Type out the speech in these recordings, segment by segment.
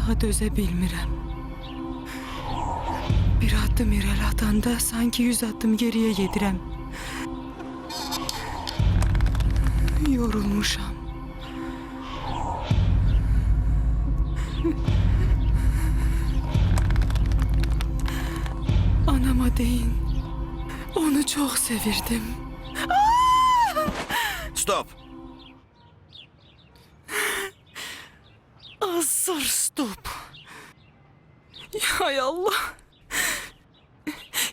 daha dözə bilmirəm. Bir addım irəli atanda sanki 100 addım geriyə gedirəm. Yorulmuşam. Anama deyin. Onu çok sevirdim. Stop. Azır stop. Hay Allah.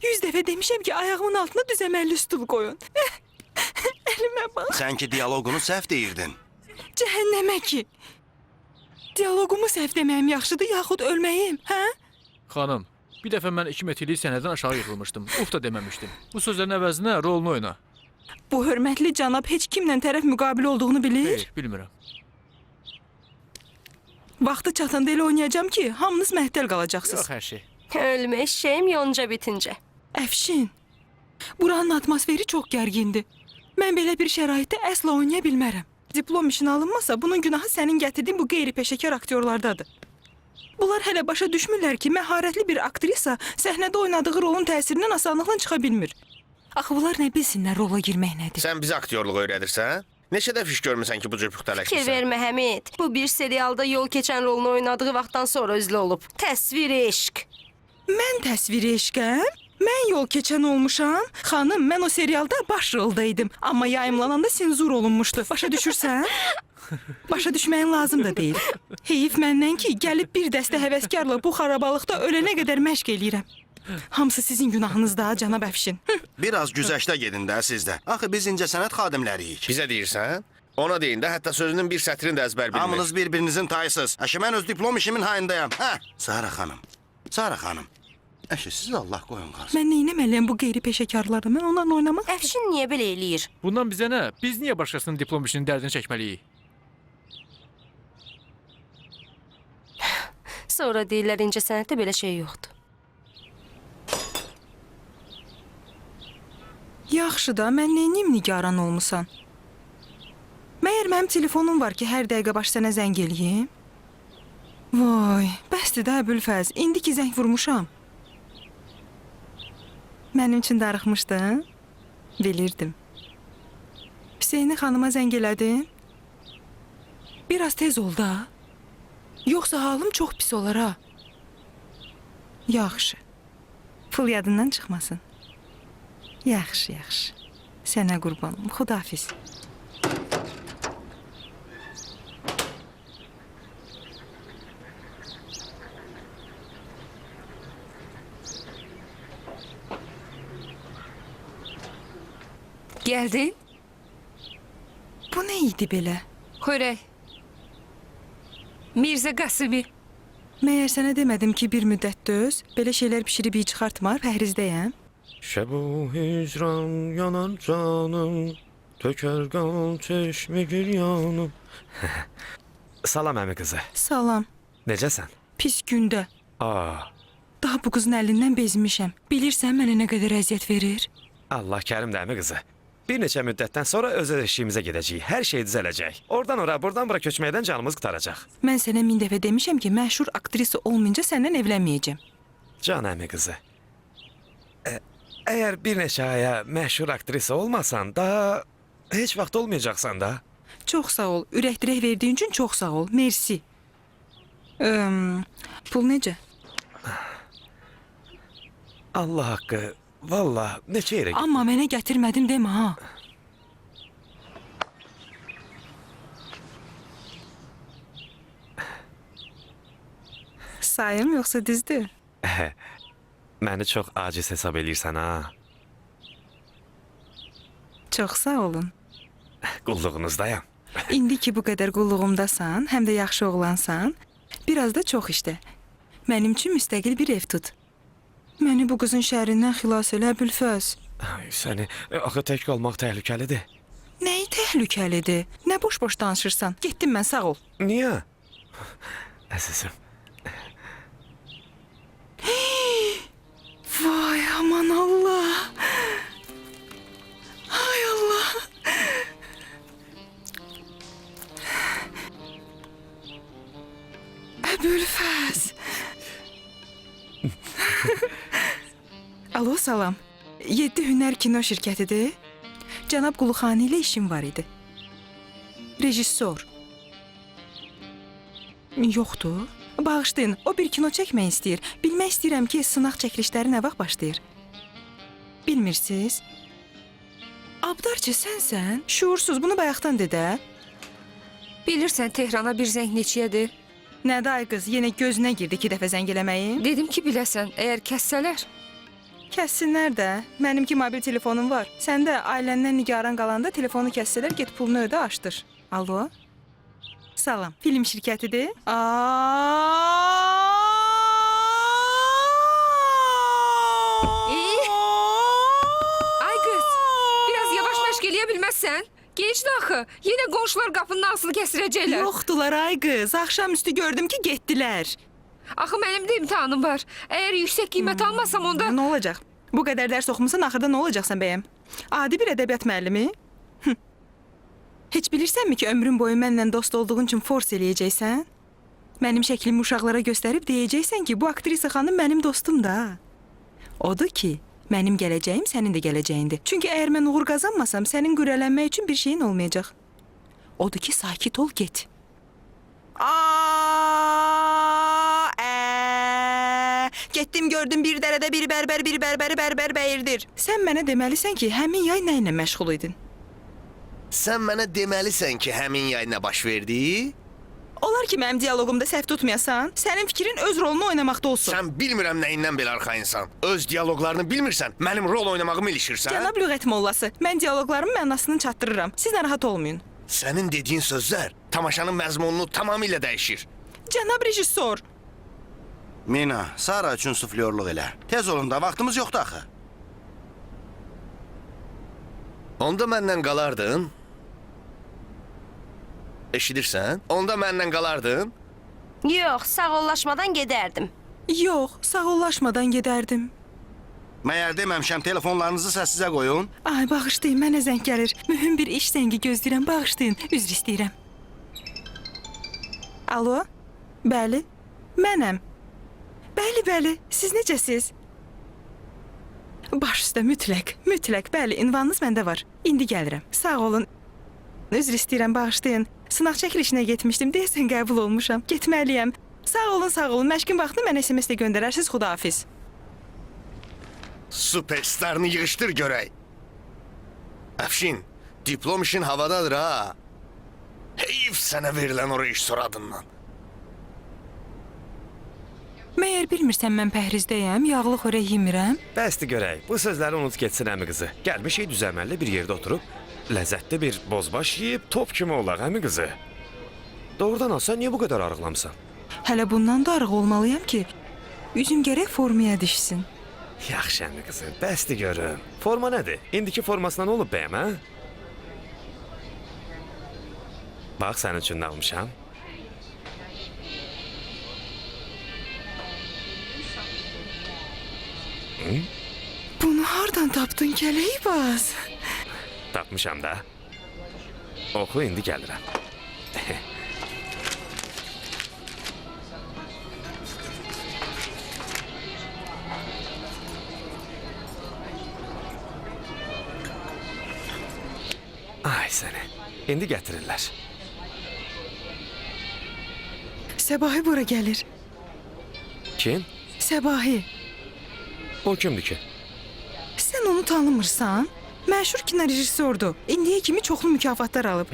100 dəfə demişəm ki, ayağımın altına düzəməlli stul koyun. Elimə bax. Sen ki diyalogunu səhv deyirdin. Cəhənnəmə ki. Dialogumu səhv deməyim yaxşıdır, yaxud ölməyim, hə? Xanım, bir dəfə mən 2 metrlik sənədən aşağı yıxılmışdım. Uf da deməmişdim. Bu sözlərin əvəzinə rolunu oyna. Bu hörmətli cənab heç kimlə tərəf müqabil olduğunu bilir. Hayır, bilmirəm. Vaxtı çatanda elə oynayacağım ki, hamınız məhdəl qalacaqsınız. Yox hər şey. Ölmüş şeyim yonca bitince. Əfşin, buranın atmosferi çox gərgindir. Mən belə bir şəraitdə əsla oynaya bilmərəm. Diplom işin alınmasa, bunun günahı sənin gətirdiyin bu qeyri-peşəkar aktyorlardadır. Bunlar hələ başa düşmürlər ki, məharətli bir aktrisa səhnədə oynadığı rolun təsirindən asanlıqla çıxa bilmir. Axı bunlar nə bilsinlər rola girmək nədir? Sen bize aktyorluq öyrədirsən? Neçə dəfə iş görmüsən ki bu cür Fikir püxtələşmirsən? verme Hamid. Bu bir serialda yol keçən rolunu oynadığı vaxtdan sonra üzlü olub. Təsvir eşq. Mən təsviri eşqəm, mən yol keçən olmuşam. Xanım, mən o serialda baş roldaydım. Amma yayımlananda senzur olunmuşdu. Başa düşürsən? Başa düşməyin lazım da deyil. Heyif məndən ki, gəlib bir dəstə həvəskarla bu xarabalıqda ölənə qədər məşq eləyirəm. Hamısı sizin günahınızda, cənab Əfşin. Biraz güzəştə gedin də sizdə. Axı biz incəsənət xadimləriyik. Bizə deyirsən? Ona deyin də hətta sözünün bir sətrini də əzbər bilmir. Hamınız bir-birinizin tayısız. Əşi mən öz diplom işimin hayındayam. Hə, Sara xanım. Sara xanım. Əşi siz Allah qoyun qalsın. Mən neynəməliyəm bu qeyri-peşəkarları? Mən onlarla oynamaq... Əfşin niyə belə eləyir? Bundan bizə nə? Biz niyə başqasının diplom işinin dərdini çəkməliyik? Sonra deyirlər incəsənətdə belə şey yoxdur. Yaxşı da, mən neyniyim nigaran olmusan? Məyər mənim telefonum var ki, hər dəqiqə baş sənə zəng eləyim? Vay, bəsdir də Əbülfəz, indi ki zəng vurmuşam. Mənim üçün darıxmışdın? Bilirdim. Hüseyni xanıma zəng elədin? Biraz tez ol da. Yoxsa halım çox pis olar ha. Yaxşı. Pul yadından çıxmasın. Yaxşı, yaxşı. Sənə qurbanım. Xudafiz. Geldin. Bu nə idi belə? Xörək. Mirzə Qasimi. Məyər sənə demədim ki, bir müddət döz, belə şeylər pişirib iyi çıxartmar, pəhrizdəyəm. Şəbu hicran yanar canım, tökər qan çeşmi giryanım. Salam əmi qızı. Salam. Necəsən? Pis gündə. Aa, Daha bu qızın əlindən bezmişəm. Bilirsən mənə nə qədər əziyyət verir? Allah kərimdir əmi qızı. Bir neçə müddətdən sonra öz eşiyimizə gedəcəyik. Hər şey düzələcək. Oradan ora, buradan bura köçməkdən canımız qurtaracaq. Mən sənə 1000 dəfə demişəm ki, məşhur aktrisa olmayınca səndən evlənməyəcəm. Can əmi qızı. Əgər bir neçə aya məşhur aktrisa olmasan da, heç vaxt olmayacaqsan da. Çox sağ ol. Ürəkdirək verdiyin üçün çox sağ ol. Mersi. Pul necə? Allah haqqı, valla neçə yerə Amma mənə gətirmədim demə ha. Sayım yoxsa düzdür? Məni çox aciz hesab eləyirsən ha. Çox sağ olun. Qulluğunuzdayam. İndi ki bu qədər qulluğumdasan, həm də yaxşı oğlansan, biraz da çox işlə. Mənim üçün müstəqil bir ev tut. Məni bu qızın şəhərindən xilas elə Əbülfəz. Ay, səni axı tək qalmaq təhlükəlidir. Nəyi təhlükəlidir? Nə boş-boş danışırsan? Getdim mən, sağ ol. Niyə? Əzizim. Vay aman Allah. Ay Allah. Əbülfəz. Alo, salam. 7 Hünər Kino şirkətidir. Cənab Quluxani ilə işim var idi. Rejissor. Yoxdur. Bağışlayın, o bir kino çəkmək istəyir. Bilmək istəyirəm ki, sınaq çəkilişləri nə vaxt başlayır? Bilmirsiniz? Abdarçı sənsən? Şuursuz, bunu bayaqdan dedə. Bilirsən Tehrana bir zəng neçəyədir? Nədə ay qız, yenə gözünə girdi 2 dəfə zəng eləməyi? Dedim ki, biləsən, əgər kəssələr. Kəssinlər də. Mənimki mobil telefonum var. Sən də ailəndən nigaran qalanda telefonu kəssələr, get pulunu ödə, açdır. Alo? Salam. Film şirkətidir. Ay qız, biraz yavaş məşq eləyə bilməzsən? Gecdi axı, yenə qonşular qapının ağzını kəsirəcəklər. Yoxdular ay qız. Axşamüstü gördüm ki, getdilər. Axı mənim də imtahanım var. Əgər yüksək qiymət almasam onda... Nə olacaq? Bu qədər dərs oxumusan, axırda nə olacaqsan bəyəm? Adi bir ədəbiyyat müəllimi? Heç bilirsənmi ki, ömrün boyu mənlə dost olduğun üçün fors eləyəcəksən? Mənim şəklimi uşaqlara göstərib deyəcəksən ki, bu aktrisa xanım mənim dostum da. Odur ki, mənim gələcəyim sənin də gələcəyindir. Çünki əgər mən uğur qazanmasam, sənin qürrələnmək üçün bir şeyin olmayacaq. Odur ki, sakit ol, get. Getdim gördüm bir dərədə bir bərbər bəyirdir. Sən mənə deməlisən ki, həmin yay nə ilə məşğul idin? Sən mənə deməlisən ki, həmin yay nə baş verdi? Olar ki, mənim dialoqumda səhv tutmayasan, sənin fikrin öz rolunu oynamaqda olsun. Sən bilmirəm nəyindən belə arxayınsan. Öz dialoqlarını bilmirsən, mənim rol oynamağımı ilişirsən. Cənab lüğət mollası, mən dialoqlarımın mənasını çatdırıram. Siz narahat olmayın. Sənin dediyin sözlər tamaşanın məzmununu tamamilə dəyişir. Cənab rejissor. Mina, Sara üçün suflyorluq elə. Tez olun da, vaxtımız yoxdur axı. Onda məndən qalardın. Eşidirsən? Onda məndən qalardın. Yox, sağollaşmadan gedərdim. Yox, sağollaşmadan gedərdim. Məyər deməmişəm, telefonlarınızı səssizə qoyun. Ay, bağışlayın, mənə zəng gəlir. Mühüm bir iş zəngi gözləyirəm, bağışlayın, üzr istəyirəm. Alo? Bəli, mənəm. Bəli, siz necəsiz? Baş üstə, mütləq, bəli, ünvanınız məndə var. İndi gəlirəm, sağ olun. Üzr istəyirəm, bağışlayın. Sınaq çəkilişinə getmişdim, deyəsən qəbul olmuşam. Getməliyəm. Sağ olun, məşqin vaxtını mənə SMS-də göndərərsiz, xudahafiz. Süperstarını yığışdır görək. Əfşin, diplom işin havadadır ha. Heyif sənə verilən o rejissor adından. Məyər bilmirsən mən pəhrizdəyəm, yağlı xörək yemirəm? Bəsdir görək, bu sözləri unut getsin əmi qızı. Gəlmişik düzəməlli bir yerdə oturub, ləzzətli bir bozbaş yeyib top kimi olaq əmi qızı. Doğrudan alsan, niyə bu qədər arıqlamsan? Hələ bundan da arıq olmalıyam ki, üzüm gərək formaya düşsün. Yaxşı əmi qızı, bəsdir görüm. Forma nədir? İndiki formasına nə olub bəyəm, hə? Bax, sənin üçün nə almışam? Bunu hardan tapdın kələyi baz? Tapmışam da. Oxu, indi gəlirəm. Ay səni, indi gətirirlər. Səbahi bura gəlir. Kim? Səbahi. O kimdir ki? Sən onu tanımırsan? Məşhur kino rejissordur. İndiyə kimi çoxlu mükafatlar alıb.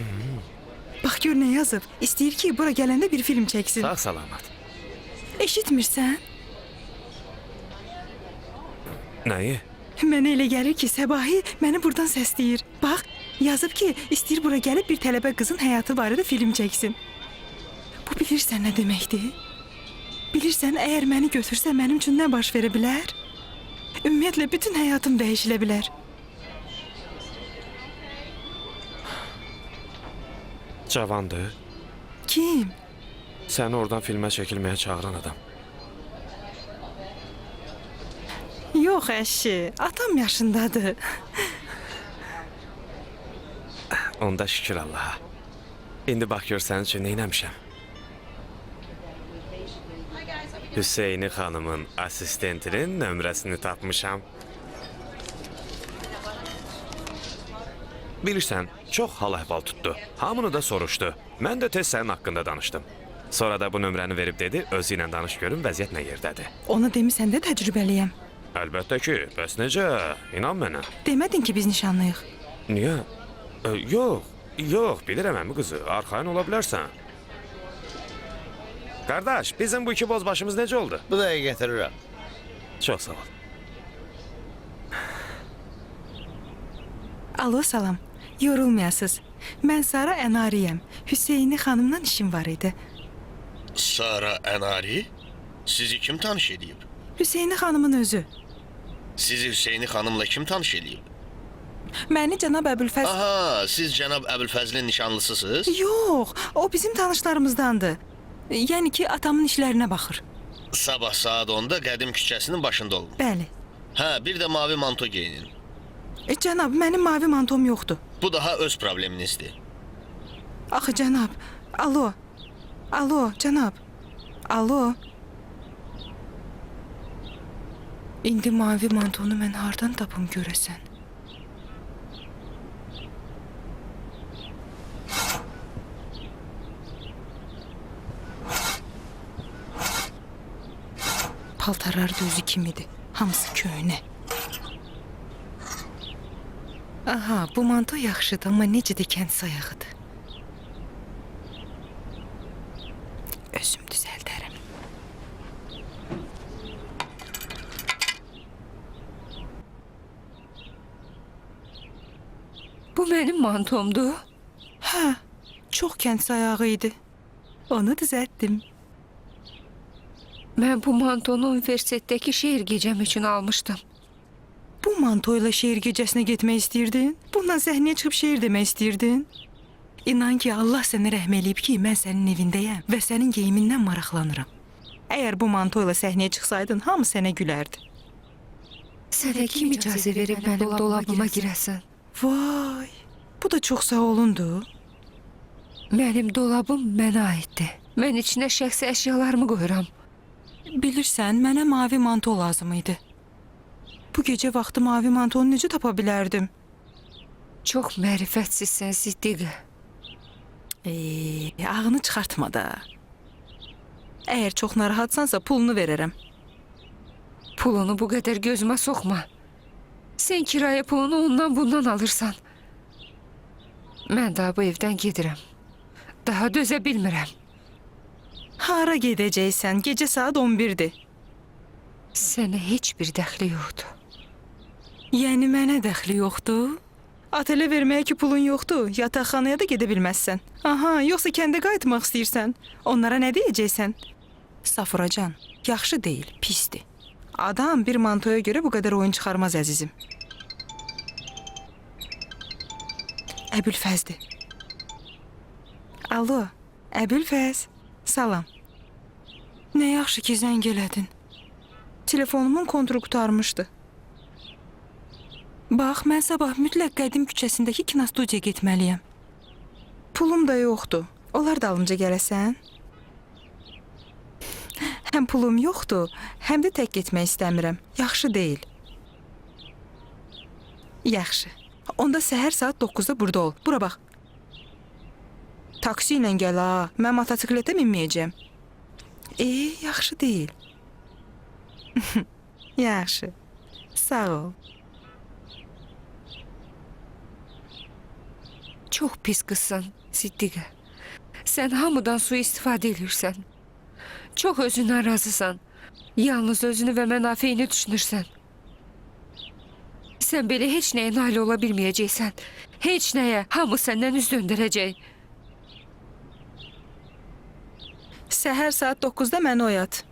Bax gör nə yazıb. İstəyir ki, bura gələndə bir film çəksin. Sağ salamat. Eşitmirsən? Nəyi? Mənə elə gəlir ki, Səbahi məni buradan səsləyir. Bax, yazıb ki, istəyir bura gəlib bir tələbə qızın həyatı barədə film çəksin. Bu bilirsən nə deməkdir? Bilirsən, əgər məni götürsə mənim üçün nə baş verə bilər? Ümumiyyətlə, bütün həyatım dəyişilə bilər. Cavandır. Kim? Səni oradan filmə çəkilməyə çağıran adam. Yox, əşi, atam yaşındadır. Onda şükür Allaha. İndi bax gör sənin üçün neynəmişəm. Hüseyni xanımın assistentinin nömrəsini tapmışam. Bilirsən, çox hal-əhval tutdu. Hamını da soruşdu. Mən də tez sənin haqqında danışdım. Sonra da bu nömrəni verib dedi, özü ilə danış görüm vəziyyət nə yerdədir. Ona demisən də təcrübəliyəm. Əlbəttə ki, bəs necə? İnan mənə. Demədin ki biz nişanlıyıq. Niyə? Yox, bilirəm əmi qızı, arxayın ola bilərsən. Qardaş, bizim bu iki bozbaşımız necə oldu? Bu da gətirirəm. Çox sağ ol. Alo, salam. Yorulmayasız. Mən Sara Ənariyəm. Hüseyni xanımla işim var idi. Sara Ənari? Sizi kim tanış edib? Hüseyni xanımın özü. Sizi Hüseyni xanımla kim tanış edib? Məni cənab Əbülfəz... Aha, siz cənab Əbülfəzlin nişanlısısınız? Yox, o bizim tanışlarımızdandır. Yəni ki, atamın işlərinə baxır. Sabah saat 10-da Qədim küçəsinin başında olun. Bəli. Hə, bir də mavi manto geyinin. Cənab, mənim mavi mantom yoxdur. Bu daha öz probleminizdir. Axı, cənab, alo. Alo, cənab. Alo. İndi mavi mantonu mən hardan tapım görəsən? Paltarlar da özü kimidir. Hamısı köhnə. Aha, bu manto yaxşıdır, amma necə də kənd sayağıdır. Özüm düzəldərəm. Bu mənim mantomdur. Hə, çox kənd sayağı idi. Onu düzəltdim. Mən bu mantonu universitetdəki şeir gecəm üçün almışdım. Bu manto ilə şeir gecəsinə getmək istəyirdin? Bundan səhnəyə çıxıb şeir demək istəyirdin? İnan ki, Allah sənə rəhm eləyib ki, mən sənin evindəyəm və sənin geyimindən maraqlanıram. Əgər bu manto ilə səhnəyə çıxsaydın, hamı sənə gülərdi. Sənə kim icazə verib mənim dolabıma girəsən? Vay, bu da çox sağ olundu. Mənim dolabım mənə aiddir. Mən içinə şəxsi əşyalarımı qoyuram. Bilirsən, mənə mavi manto lazım idi. Bu gecə vaxtı mavi mantonu necə tapa bilərdim? Çox mərifətsizsən, Siddiqə. Ağını çıxartma da. Əgər çox narahatsansa pulunu verərəm. Pulunu bu qədər gözümə soxma. Sən kirayə pulunu ondan bundan alırsan. Mən daha bu evdən gedirəm. Daha dözə bilmirəm. Hara gedəcəksən? Gecə saat 11-dir. Sənə heç bir dəxli yoxdur. Yəni mənə dəxli yoxdur? Otelə verməyə ki pulun yoxdur, yataqxanaya da gedə bilməzsən. Aha, yoxsa kəndə qayıtmaq istəyirsən? Onlara nə deyəcəksən? Safuracan, yaxşı deyil, pisdir. Adam bir mantoya görə bu qədər oyun çıxarmaz əzizim. Əbülfəzdir. Alo, Əbülfəz, salam. Nə yaxşı ki zəng elədin. Telefonumun konturu qurtarmışdı. Bax, mən sabah mütləq Qədim küçəsindəki kinostudiyaya getməliyəm. Pulum da yoxdur. Onlar dalımca gələsən? Həm pulum yoxdur, həm də tək getmək istəmirəm. Yaxşı deyil. Yaxşı. Onda səhər saat 9-da burada ol. Bura bax. Taksi ilə gəl ha. Mən motosikletə minməyəcəm. Yaxşı deyil. Yaxşı. Sağ ol. Çox pis qızsan, Siddiqə. Sən hamıdan sui-istifadə edirsən. Çox özündən razısan. Yalnız özünü və mənafeyini düşünürsən. Sən belə heç nəyə nail ola bilməyəcəksən. Heç nəyə, hamı səndən üz döndərəcək. Səhər saat 9-da məni oyat.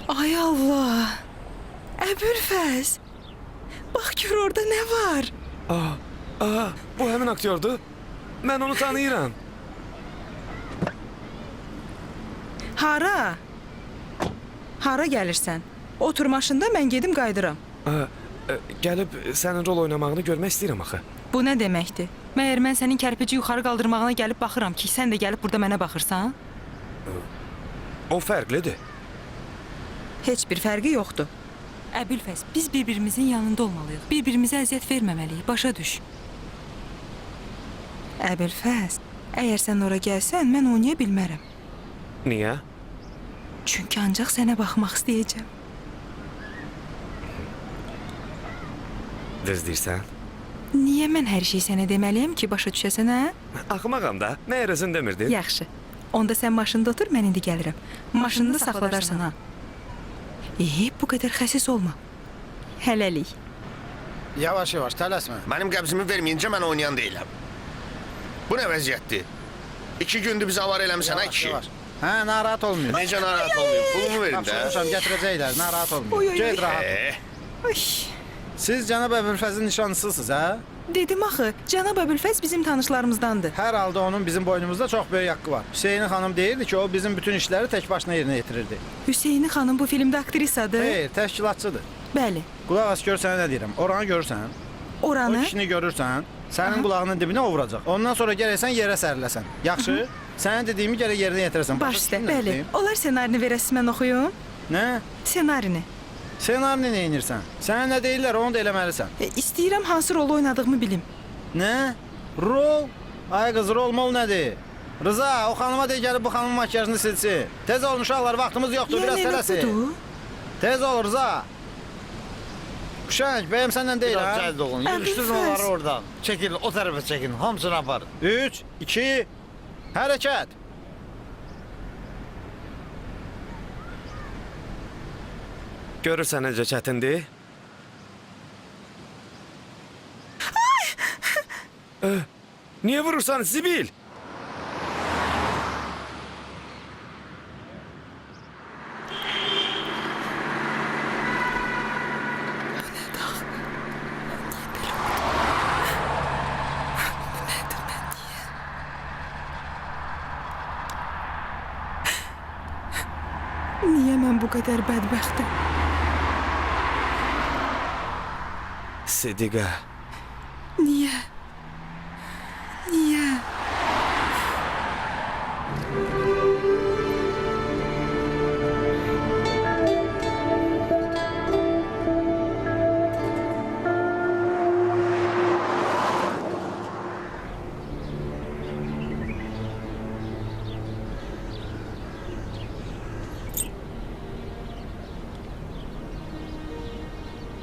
Ay Allah! Əbülfəz! Bax gör orada nə var? Bu həmin aktyordur. Mən onu tanıyıram. Hara? Hara gəlirsən? Otur maşında, mən gedim qayıdıram. Gəlib sənin rol oynamağını görmək istəyirəm axı. Bu nə deməkdir? Məyər mən sənin kərpici yuxarı qaldırmağına gəlib baxıram ki, sən də gəlib burada mənə baxırsan? O fərqlidir. Heç bir fərqi yoxdur. Əbülfəz, biz bir-birimizin yanında olmalıyıq. Bir-birimizə əziyyət verməməliyik, başa düş. Əbülfəz, əgər sən ora gəlsən, mən oynaya bilmərəm. Niyə? Çünki ancaq sənə baxmaq istəyəcəm. Düz deyirsən. Niyə mən hər şeyi sənə deməliyəm ki, başa düşəsən, hə? Axmağam da. Məyər özün demirdin? Yaxşı. Onda sən maşında otur, mən indi gəlirəm. Maşında saxladarsan, ha? Bu qədər xəsis olma. Hələlik. Yavaş yavaş, tələsmə. Mənim qəbzimi verməyincə mən oynayan deyiləm. Bu nə vəziyyətdir? 2 gündür bizi avar eləmisən, ha kişi? Yavaş. Hə, narahat olmuyor. Necə narahat olmayayım? Pulumu verin də. Tapşırmışam, gətirəcəklər, narahat Oy, olmuyor. oy, Get oy. rahat. Ay. Siz cənab Əbülfəzin nişanlısısınız, hə? Dedim axı, cənab Əbülfəz bizim tanışlarımızdandır. Hər halda onun bizim boynumuzda çox böyük haqqı var. Hüseyni xanım deyirdi ki, o bizim bütün işləri tək başına yerinə yetirirdi. Hüseyni xanım bu filmdə aktrisadır. Xeyr, təşkilatçıdır. Bəli. Qulaq as, gör sənə nə deyirəm. Oranı görürsən, o Oranı kişini görürsən, sənin qulağının dibinə ovuracaq. Ondan sonra gərəksən yerə səriləsən. Yaxşı? Sənin dediyimi gərək yerinə yetirəsən. baş üstə, bəli. Onlar ssenarini verəsi mən oxuyum. Nə? Ssenarini. Ssenarini nə edirsən? Sənə nə deyirlər, onu da eləməlisən. İstəyirəm hansı rolu oynadığımı bilim. Nə? Rol? Ay qız, rol-mol nədir? Rıza, o xanıma de gəlib bu xanımın makyajını silsin. Tez olun uşaqlar, vaxtımız yoxdur, biraz tələsin. budur? Tez ol Rıza. Şənk, bəyəm səndən deyil, Biraz ha? cəld olun. Əbülfəz. Yürüşdürün onları oradan. Çəkilin, o tərəfə çəkin. Hamısını aparın. 3, 2, hərəkət. Görürsən necə çətindir? Niyə vurursan Zibil? Niyə mən bu qədər bədbəxtəm? Sidiqə. Niyə? Niyə?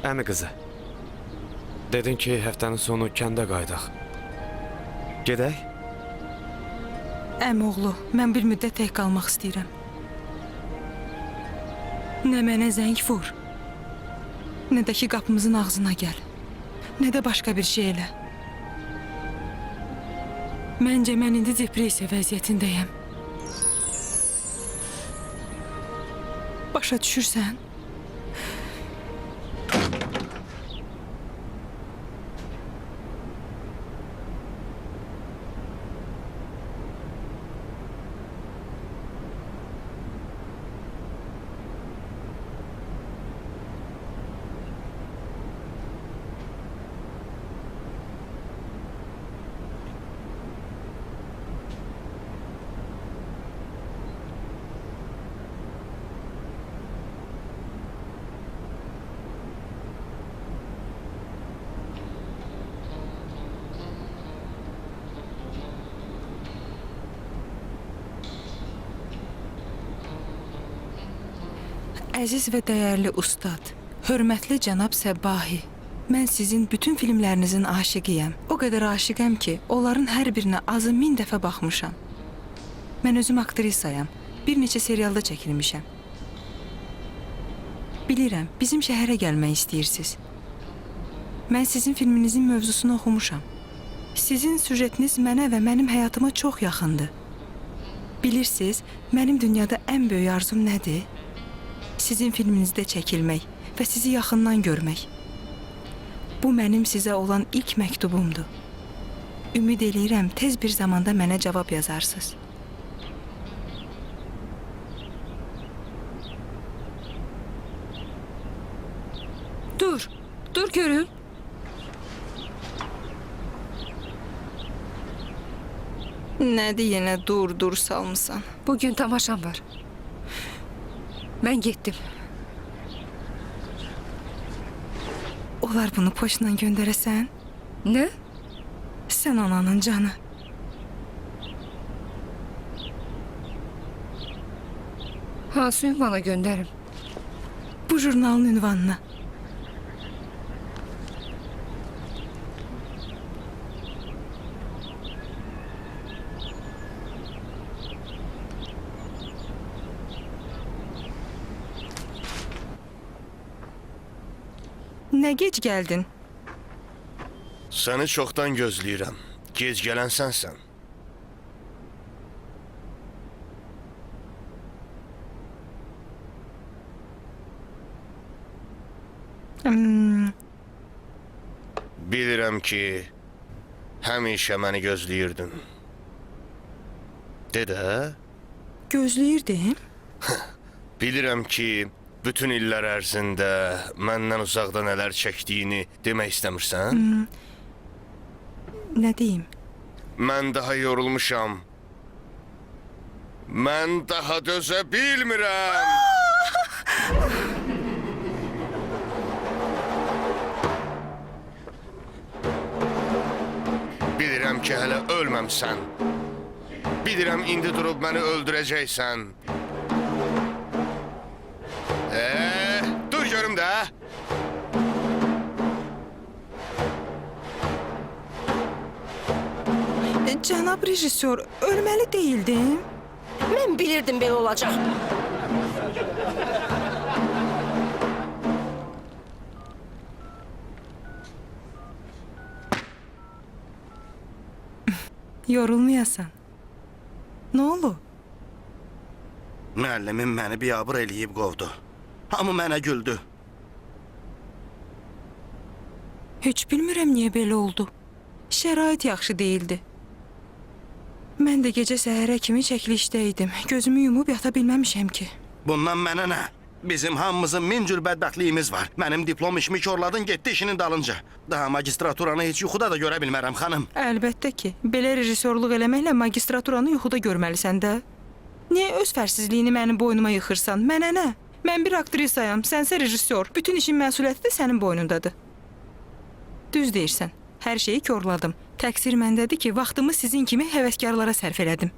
Əmi qızı. Dedin ki, həftənin sonu kəndə qaydaq. Gedək? Əmoğlu, mən bir müddət tək qalmaq istəyirəm. Nə mənə zəng vur, nə də ki qapımızın ağzına gəl, nə də başqa bir şey elə. Məncə mən indi depressiya vəziyyətindəyəm. Başa düşürsən? Əziz və dəyərli ustad, hörmətli cənab Səbbahi, mən sizin bütün filmlərinizin aşiqiyəm. O qədər aşiqəm ki, onların hər birinə azı 1000 dəfə baxmışam. Mən özüm aktrisayam, bir neçə serialda çəkilmişəm. Bilirəm, bizim şəhərə gəlmək istəyirsiniz. Mən sizin filminizin mövzusunu oxumuşam. Sizin süjetiniz mənə və mənim həyatıma çox yaxındır. Bilirsiniz, mənim dünyada ən böyük arzum nədir? Sizin filminizdə çəkilmək və sizi yaxından görmək. Bu mənim sizə olan ilk məktubumdur. Ümid eləyirəm, tez bir zamanda mənə cavab yazarsınız. Dur. Dur görüm. Nədir yenə dur salmısan? Bugün tamaşam var. Mən getdim. Olar bunu poçtla göndərəsən? Nə? Sən ananın canı. Hansı ünvana göndərim? Bu jurnalın ünvanına. Nə gec gəldin? Səni çoxdan gözləyirəm. Gec gələn sənsən. Bilirəm ki, həmişə məni gözləyirdin. De də. Gözləyirdim. Bilirəm ki, bütün illər ərzində məndən uzaqda nələr çəkdiyini demək istəmirsən? Nə deyim? Mən daha yorulmuşam. Mən daha dözə bilmirəm. Bilirəm ki, hələ ölməmsən. Bilirəm, indi durub məni öldürəcəksən. Dur görüm də. Cənab rejissor, ölməli deyildim. Mən bilirdim belə olacaq. Yorulmayasan. Nə olub? Müəllimim məni biabır eləyib qovdu. Hamı mənə güldü. Heç bilmirəm niyə belə oldu. Şərait yaxşı deyildi. Mən də gecə səhərə kimi çəkilişdə idim. Gözümü yumub yata bilməmişəm ki. Bundan mənə nə? Bizim hamımızın min cür bədbəxtliyimiz var. Mənim diplom işimi korladın, getdi işinin dalınca. Daha magistraturanı heç yuxuda da görə bilmərəm, xanım. Əlbəttə ki, belə rejissorluq eləməklə magistraturanı yuxuda görməlisən də. Niyə öz fərsizliyini mənim boynuma yıxırsan? Mənə nə? Mən bir aktrisayam, sənsə rejissor. Bütün işin məsuliyyəti də sənin boynundadır. Düz deyirsən. Hər şeyi korladım. Təqsir məndədir ki, vaxtımı sizin kimi həvəskarlara sərf elədim.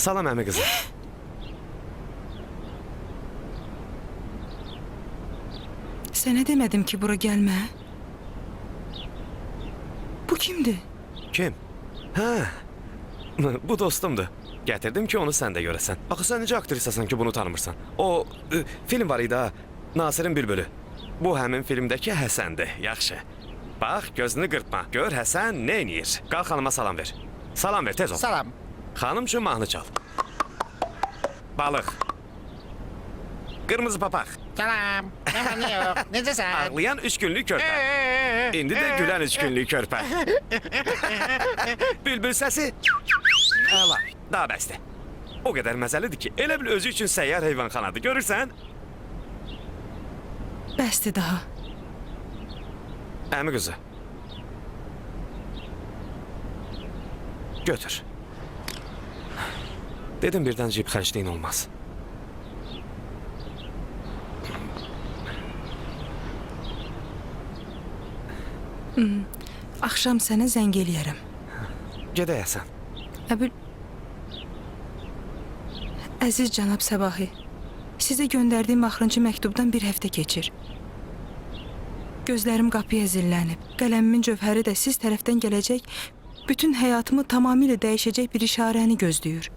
Salam əmi qızı. Sənə demədim ki, bura gəlmə. Bu kimdir? Kim? Hə. Bu dostumdur. Gətirdim ki, onu sən də görəsən. Axı sən necə aktrisasan ki, bunu tanımırsan? O film var idi ha, Nasirin Bülbülü. Bu həmin filmdəki Həsəndir. Yaxşı. Bax, gözünü qırpma. Gör Həsən nə edir? Qalx xanıma salam ver. Salam ver, tez ol. Salam. Xanım üçün mahnı çal. Balıq. Qırmızı papaq. Salam. Nə yox. Necəsən? Ağlayan 3 günlük körpə. İndi də gülən 3 günlük körpə. Bülbül səsi. Əla. Daha bəsdir. O qədər məzəlidir ki, elə bil özü üçün səyyar heyvanxanadır. Görürsən? Bəsdir daha. Əmi qızı. Götür. Dedim birdən cib xərcliyin olmaz. Axşam sənə zəng eləyərəm. Gedək Həsən. Əbül... Əziz cənab Səbahi, sizə göndərdiyim axırıncı məktubdan bir həftə keçir. Gözlərim qapıya zillənib. Qələmimin cövhəri də siz tərəfdən gələcək, bütün həyatımı tamamilə dəyişəcək bir işarəni gözləyir.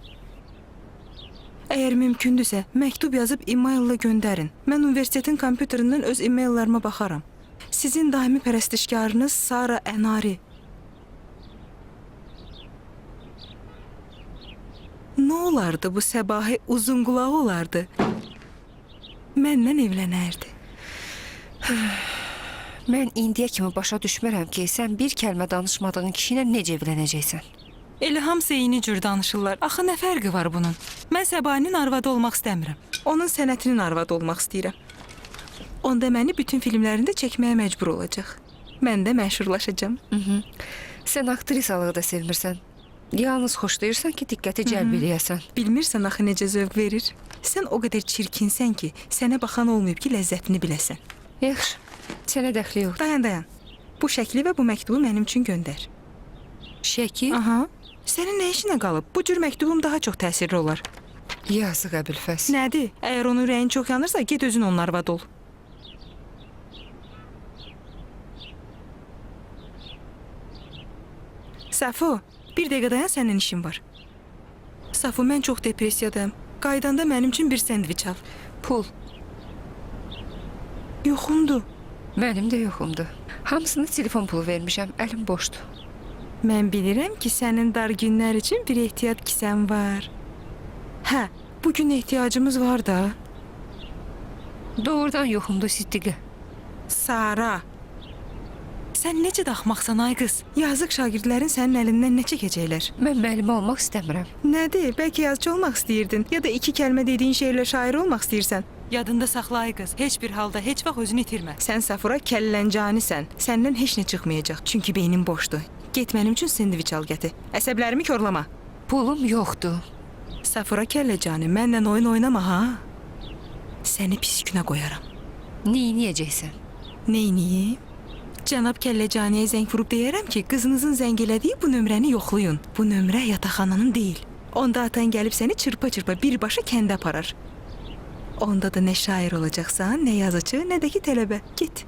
Əgər mümkündürsə, məktub yazıb e-maillə göndərin. Mən universitetin kompüterindən öz e-maillarıma baxaram. Sizin daimi pərəstişkarınız Sara Ənari. Nə olardı bu Səbahi uzun qulağı olardı? Məndən evlənərdi. Mən indiyə kimi başa düşmürəm ki, sən bir kəlmə danışmadığın kişi ilə necə evlənəcəksən? Elə hamısı eyni cür danışırlar. Axı nə fərqi var bunun? Mən Səbahinin arvadı olmaq istəmirəm. Onun sənətinin arvadı olmaq istəyirəm. Onda məni bütün filmlərində çəkməyə məcbur olacaq. Mən də məşhurlaşacağam. Sən aktrisalığı da sevmirsən. Yalnız xoşlayırsan ki, diqqəti cəlb eləyəsən. Bilmirsən axı necə zövq verir? Sən o qədər çirkinsən ki, sənə baxan olmayıb ki, ləzzətini biləsən. Yaxşı, sənə dəxli yoxdur. Dayan. Bu şəkli və bu məktubu mənim üçün göndər. Şəkil? Aha. Sənin nə işinə qalıb? Bu cür məktubum daha çox təsirli olar. Yazıq Əbülfəz. Nədir? Əgər onun ürəyin çox yanırsa, get özün onun arvadı ol. Safo, bir dəqiqə dayan, sənin işin var. Safo, mən çox depressiyadayım. Qaydanda mənim üçün bir sendviç al. Pul. Yoxumdur. Mənim də yoxumdur. Hamısını telefon pulu vermişəm, əlim boşdur. Mən bilirəm ki, sənin dar günlər üçün bir ehtiyat kisən var. Hə, bugün ehtiyacımız var da. Doğrudan yoxumdur, Siddiqə. Sara, sən necə də axmaqsan ay qız? Yazıq şagirdlərin sənin əlindən nə çəkəcəklər? Mən müəllimə olmaq istəmirəm. Nədir? Bəlkə yazıcı olmaq istəyirdin? Ya da 2 kəlmə dediyin şeylə şair olmaq istəyirsən? Yadında saxla ay qız. Heç bir halda, heç vaxt özünü itirmə. Sən Safura kəlləncanisən. Səndən heç nə çıxmayacaq. Çünki beynin boşdur. Get mənim üçün sendviç al gətir. Əsəblərimi korlama. Pulum yoxdur. Safura kəlləcani, mənlə oyun oynama ha. Səni pis günə qoyaram. Neyniyəcəksən? Neyniyim? Cənab Kəlləcaniyə zəng vurub deyərəm ki, qızınızın zəng elədiyi bu nömrəni yoxlayın. Bu nömrə yataqxananın deyil. Onda atan gəlib səni çırpa-çırpa birbaşa kəndə aparar. Onda da nə şair olacaqsan, nə yazıcı, nə də ki tələbə. Git.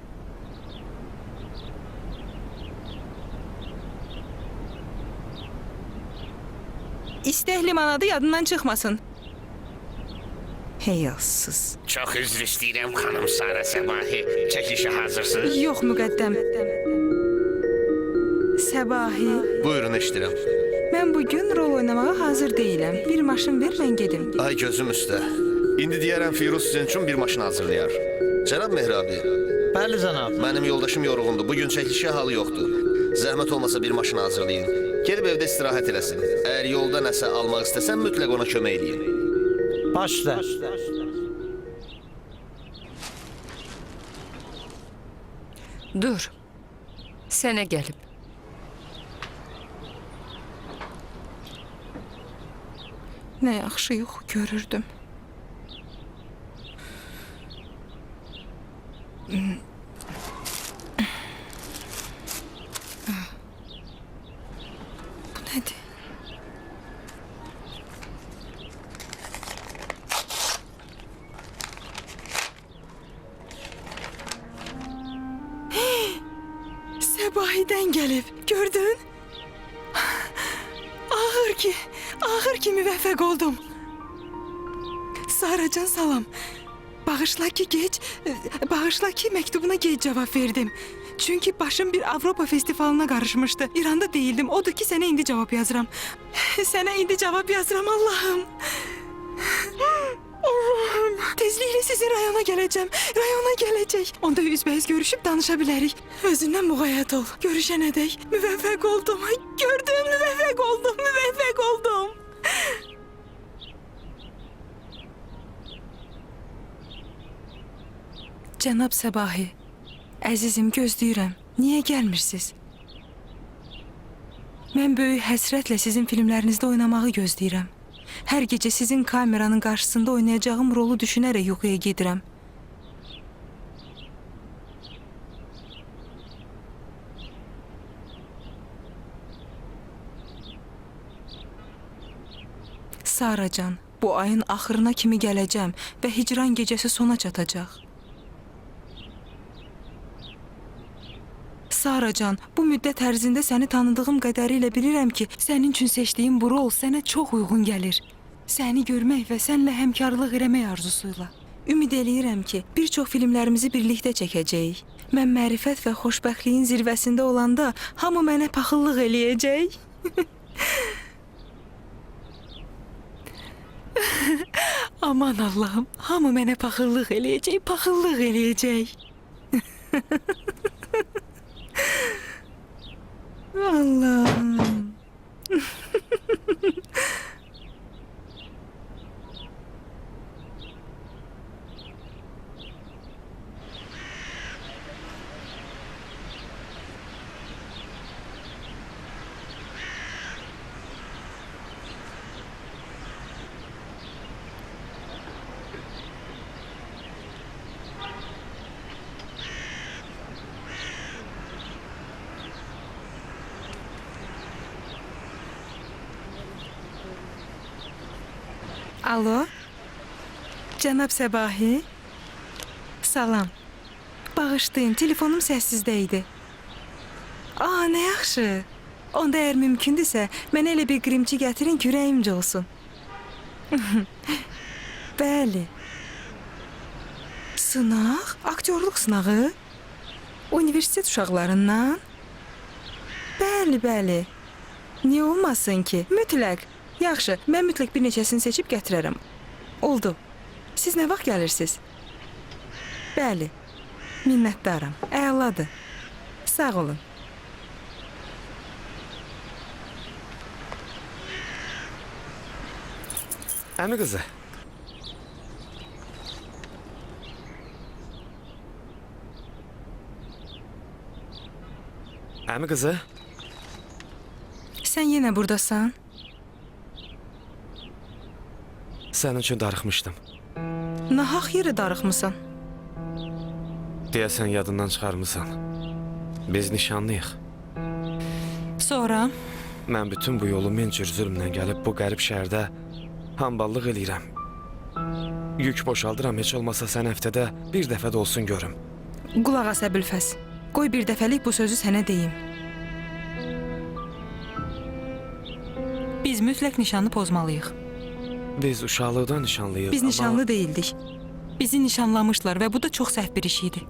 İstək limanadı yadından çıxmasın. Heyalsız. Çox üzr istəyirəm xanım Sara Səbahi. Çəkilişə hazırsınız? Yox müqəddəm. Səbahi. Buyurun eşidirəm. Mən bugün rol oynamağa hazır deyiləm. Bir maşın ver, mən gedim. Ay gözüm üstə. İndi deyərəm Firuz sizin üçün bir maşın hazırlayar. Cənab Mehrabi, Bəli cənab. mənim yoldaşım yorğundur. Bugün çəkilişə halı yoxdur. Zəhmət olmasa bir maşın hazırlayın. Gelib evdə istirahət eləsin. Əgər yolda nəsə almaq istəsən, mütləq ona kömək eləyin. Baş üstə. Dur. Sənə gəlib. Nə yaxşı yuxu görürdüm. Bu nədir? Səbahidən gəlib. Gördün? Ağır ki müvəffəq oldum. Saracan salam. Bağışla ki məktubuna gec cavab verdim. Çünki başım bir Avropa festivalına qarışmışdı. İranda değildim. Odur ki sənə indi cavab yazıram. Allah'ım. Allah'ım. Tezliklə sizin rayona gələcəm. Rayona gələcək. Onda üzbəüz görüşüb danışa bilərik. Özündən müğayət ol. Görüşənədək müvəffəq oldum. Gördüm, müvəffəq oldum. Cənab Səbahi, əzizim gözləyirəm. Niyə gəlmirsiniz? Mən böyük həsrətlə sizin filmlərinizdə oynamağı gözləyirəm. Hər gecə sizin kameranın qarşısında oynayacağım rolu düşünərək yuxuya gedirəm. Saracan, bu ayın axırına kimi gələcəm və hicran gecəsi sona çatacaq. Saracan, bu müddət ərzində səni tanıdığım qədərilə bilirəm ki, sənin üçün seçdiyim bu rol sənə çox uyğun gəlir. Səni görmək və sənlə həmkarlıq eləmək arzusuyla. Ümid eləyirəm ki, bir çox filmlərimizi birlikdə çəkəcəyik. Mən mərifət və xoşbəxtliyin zirvəsində olanda hamı mənə paxıllıq eləyəcək. Aman Allahım, hamı mənə paxıllıq eləyəcək, paxıllıq eləyəcək. Allahım. Alo, cənab Səbahi. Salam. Bağışlayın, telefonum səssizdə idi. Nə yaxşı. Onda əgər mümkündürsə, mənə elə bir qrimçi gətirin ki, ürəyimcə olsun. Bəli. Sınaq? Aktyorluq sınağı? Universitet uşaqlarından? Bəli, bəli. Niyə olmasın ki? Mütləq. Yaxşı, mən mütləq bir neçəsini seçib gətirərəm. Oldu. Siz nə vaxt gəlirsiniz? Bəli. Minnətdaram. Əladır. Sağ olun. Əmi qızı. Əmi qızı. Sən yenə burdasan? Sənin üçün darıxmışdım. Nahaq yerə darıxmısan. Deyəsən yadından çıxarmısan. Biz nişanlıyıq. Sonra? Mən bütün bu yolu min cür zülmlə gəlib bu qərib şəhərdə hamballıq eləyirəm. Yük boşaldıram, heç olmasa sən həftədə bir dəfə də olsun görüm. Qulaq as Əbülfəz. Qoy bir dəfəlik bu sözü sənə deyim. Biz mütləq nişanı pozmalıyıq. Biz uşaqlıqdan nişanlıyıq. Biz nişanlı deyildik. Bizi nişanlamışlar və bu da çox səhv bir iş idi.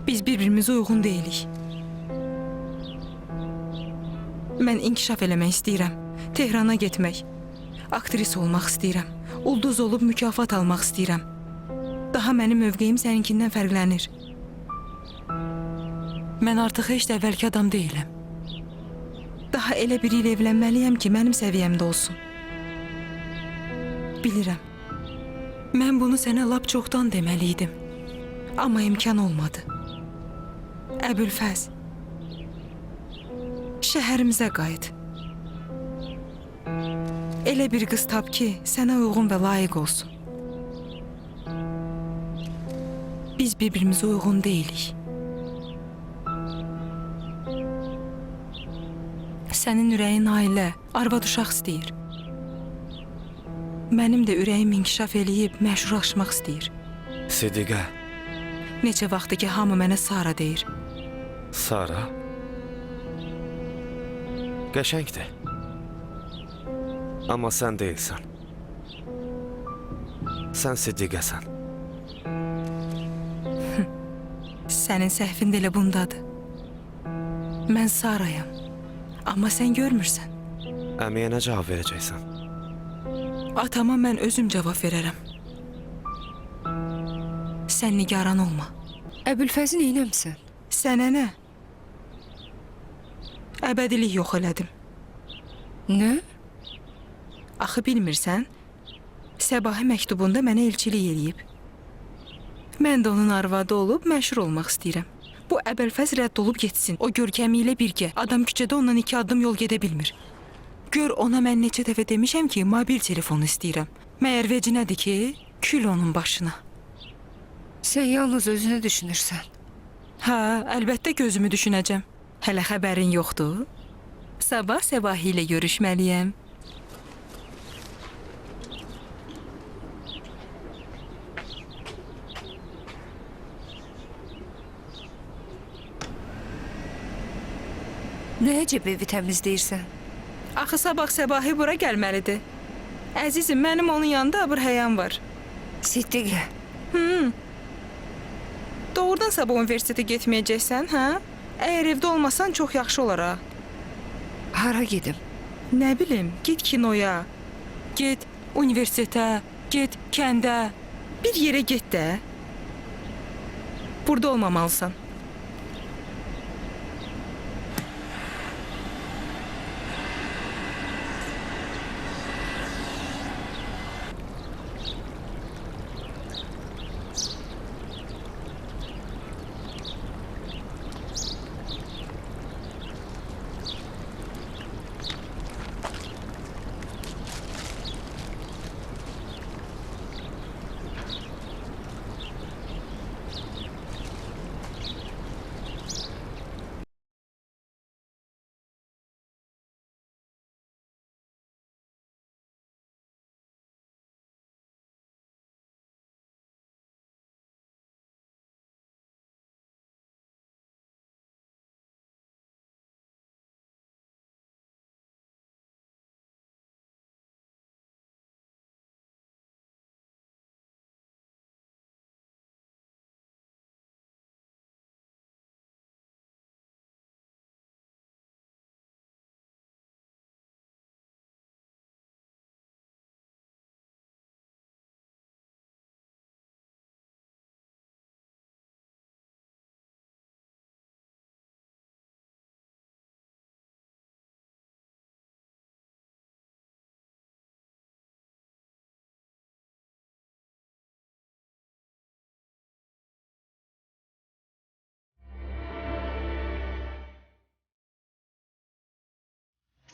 Biz bir-birimizə uyğun deyilik. Mən inkişaf eləmək istəyirəm. Tehrana getmək. Aktris olmaq istəyirəm. Ulduz olub mükafat almaq istəyirəm. Daha mənim mövqeyim səninkindən fərqlənir. Mən artıq heç də əvvəlki adam deyiləm. Daha elə biri ilə evlənməliyəm ki, mənim səviyyəmdə olsun. Bilirəm. Mən bunu sənə lap çoxdan deməliydim. Amma imkan olmadı. Əbülfəz. Şəhərimizə qayıt. Elə bir qız tap ki, sənə uyğun və layiq olsun. Biz bir-birimizə uyğun deyilik. Sənin ürəyin ailə, arvad uşaq istəyir. Mənim də ürəyim inkişaf eləyib məşhurlaşmaq istəyir. Sidiqə. Neçə vaxtdır ki, hamı mənə Sara deyir. Sara. Qəşəngdir. Amma sən deyilsən. Sən Sidiqəsən. Sənin səhvin də elə bundadır. Mən Sarayam. Amma sən görmürsən. Əmiyə nə cavab verəcəksən? Atama mən özüm cavab verərəm. Sən nigaran olma. Əbülfəzi neynəmsən? Sənə nə? Əbədilik yox elədim. Nə? Axı bilmirsən, Səbahi məktubunda mənə elçilik eləyib. Mən də onun arvadı olub məşhur olmaq istəyirəm. Bu Əbülfəz rədd olub getsin. O görkəmi ilə birgə. Adam küçədə ondan 2 addım yol gedə bilmir. Gör ona mən neçə dəfə demişəm ki, mobil telefonu istəyirəm. Məyər vecinədir ki, kül onun başına. Sən yalnız özünü düşünürsən. Hə, əlbəttə gözümü düşünəcəm. Hələ xəbərin yoxdur? Sabah Səbahi ilə görüşməliyəm. Nə əcəb evi təmizləyirsən? Axı sabah Səbahi bura gəlməlidir. Əzizim, mənim onun yanında abır həyam var. Siddiqə. Doğrudan sabah universitetə getməyəcəksən, hə? Əgər evdə olmasan çox yaxşı olar ha. Hara gedim? Nə bilim, get kinoya, get universitetə, Get kəndə. Bir yerə get də. Burada olmamalısan.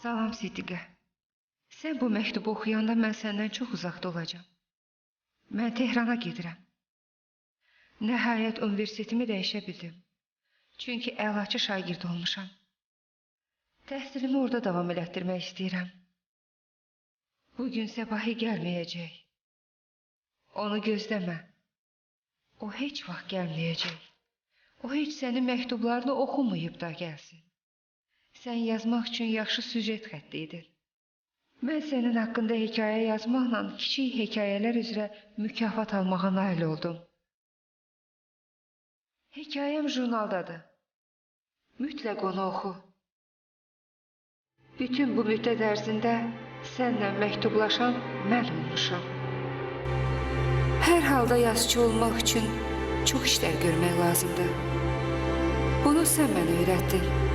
Salam Siddiqə. Sən bu məktubu oxuyanda mən səndən çox uzaqda olacağam. Mən Tehrana gedirəm. Nəhayət universitetimi dəyişə bildim. Çünki əlaçı şagird olmuşam. Təhsilimi orada davam elətdirmək istəyirəm. Bugün Səbahi gəlməyəcək. Onu gözləmə. O heç vaxt gəlməyəcək. O heç sənin məktublarını oxumayıb da gəlsin. Sən yazmaq üçün yaxşı süjet xətti idin. Mən sənin haqqında hekayə yazmaqla kiçik hekayələr üzrə mükafat almağa nail oldum. Hekayəm jurnaldadır. Mütləq onu oxu. Bütün bu müddət ərzində sənlə məktublaşan mən olmuşam. Hər halda yazıcı olmaq üçün çox işlər görmək lazımdır. Bunu sən mənə öyrətdin.